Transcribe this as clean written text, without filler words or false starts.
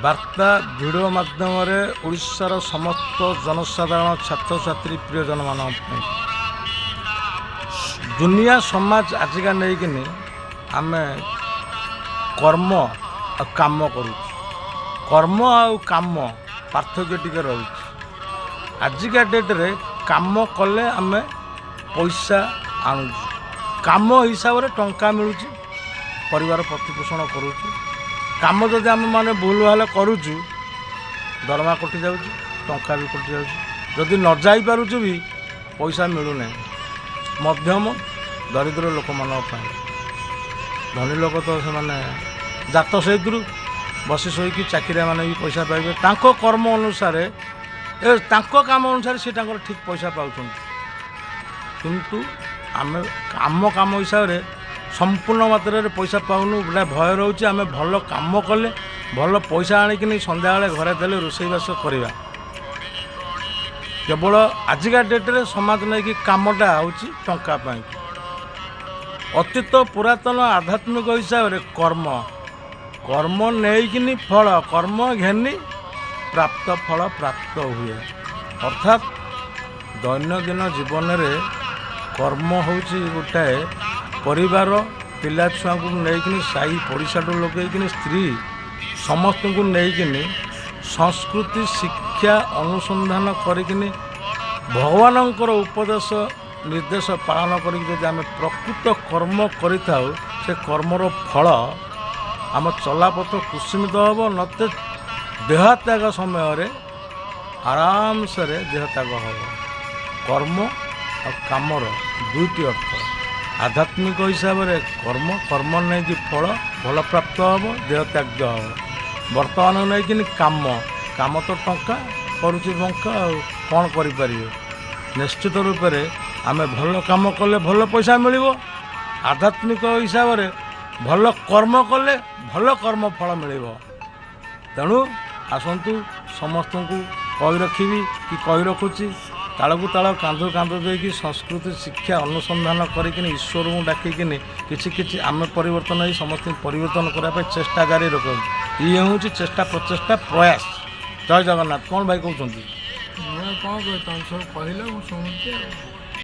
বার্তা ভিডিও মাধ্যমে ওড়িশার সমস্ত জনসাধারণ ছাত্রছাত্রী প্রিয়জন মান দুনিয়া সমাজ আজিকা নেইকিনি আমি কর্ম আর কাম করুଛୁ কর্ম আর কাম পার্থক্য টিকে রয়েছে আজিকা ডেটরে কাম কলে আমি পয়সা আনুଛୁ কাম হিসাবে টঙ্কা মিলুଛି পরিবার প্রতিপোষণ করুଛୁ কাম যদি আমি মানে ভুল ভালে করুଛୁ দরমা কটি যাଉଛି টঙ্কা ବି କଟି ଯାଉଛି ଯଦି ନ ଯାଇପାରୁଛୁ ବି ପଇସା ମିଳୁନାହିଁ ମଧ୍ୟମ ଦରିଦ୍ର ଲୋକମାନଙ୍କ ପାଇଁ ଧନୀ ଲୋକ ତ ସେମାନେ ଜାତ ସେଇଥିରୁ ବସି ଶୋଇକି ଚାକିରିଆ ମାନେ ବି ପଇସା ପାଇବେ ତାଙ୍କ କର୍ମ ଅନୁସାରେ ତାଙ୍କ କାମ ଅନୁସାରେ ସେ ତାଙ୍କର ଠିକ୍ ପଇସା ପାଉଛନ୍ତି କିନ୍ତୁ ଆମେ କାମ ହିସାବରେ ସମ୍ପୂର୍ଣ୍ଣ ମାତ୍ରାରେ ପଇସା ପାଉନୁ ଗୋଟେ ଭୟ ରହୁଛି ଆମେ ଭଲ କାମ କଲେ ଭଲ ପଇସା ଆଣିକିନି ସନ୍ଧ୍ୟାବେଳେ ଘରେ ଦେଲେ ରୋଷେଇବାସ କରିବା କେବଳ ଆଜିକା ଡେଟ୍ରେ ସମାଜ ନେଇକି କାମଟା ହେଉଛି ଟଙ୍କା ପାଇଁ ଅତୀତ ପୁରାତନ ଆଧ୍ୟାତ୍ମିକ ହିସାବରେ କର୍ମ ନେଇକିନି ଫଳ କର୍ମ ଘେନି ପ୍ରାପ୍ତ ଫଳ ପ୍ରାପ୍ତ ହୁଏ ଅର୍ଥାତ୍ ଦୈନନ୍ଦିନ ଜୀବନରେ କର୍ମ ହେଉଛି ଗୋଟାଏ ପରିବାର ପିଲା ଛୁଆଙ୍କୁ ନେଇକିନି ସାହି ପଡ଼ିଶାଠୁ ଲଗେଇକିନି ସ୍ତ୍ରୀ ସମସ୍ତଙ୍କୁ ନେଇକିନି ସଂସ୍କୃତି ଶିକ୍ଷା ଅନୁସନ୍ଧାନ କରିକିନି ଭଗବାନଙ୍କର ଉପଦେଶ ନିର୍ଦ୍ଦେଶ ପାଳନ କରିକି ଯଦି ଆମେ ପ୍ରକୃତ କର୍ମ କରିଥାଉ ସେ କର୍ମର ଫଳ ଆମ ଚଲାପଥ କୁସୁମିତ ହେବ ନଚେତ୍ ଦେହତ୍ୟାଗ ସମୟରେ ଆରାମସରେ ଦେହତ୍ୟାଗ ହେବ କର୍ମ ଆଉ କାମର ଦୁଇଟି ଅର୍ଥ ଆଧ୍ୟାତ୍ମିକ ହିସାବରେ କର୍ମ ନେଇକି ଫଳ ଭଲ ପ୍ରାପ୍ତ ହେବ ଦେହ ତ୍ୟାଗ ହେବ ବର୍ତ୍ତମାନ ନେଇକିନି କାମ ତ ଟଙ୍କା କରୁଛି ବଙ୍କା ଆଉ କ'ଣ କରିପାରିବେ ନିଶ୍ଚିତ ରୂପରେ ଆମେ ଭଲ କାମ କଲେ ଭଲ ପଇସା ମିଳିବ ଆଧ୍ୟାତ୍ମିକ ହିସାବରେ ଭଲ କର୍ମ କଲେ ଭଲ କର୍ମ ଫଳ ମିଳିବ ତେଣୁ ଆସନ୍ତୁ ସମସ୍ତଙ୍କୁ କହି ରଖିବି କି କହି ରଖୁଛି ତାଳକୁ ତାଳ କାନ୍ଧ ଦେଇକି ସଂସ୍କୃତି ଶିକ୍ଷା ଅନୁସନ୍ଧାନ କରିକିନି ଈଶ୍ୱରଙ୍କୁ ଡାକିକିନି କିଛି ଆମେ ପରିବର୍ତ୍ତନ ହେଇ ସମସ୍ତଙ୍କୁ ପରିବର୍ତ୍ତନ କରିବା ପାଇଁ ଚେଷ୍ଟା ଜାରି ରଖନ୍ତୁ ଇଏ ହେଉଛି ଚେଷ୍ଟା ପ୍ରଚେଷ୍ଟା ପ୍ରୟାସ ଜୟ ଜଗନ୍ନାଥ କ'ଣ ଭାଇ କହୁଛନ୍ତି ମୁଁ କ'ଣ କହିବି ତମେ ସବୁ କହିଲେ ମୁଁ ଶୁଣୁଛି ଆଉ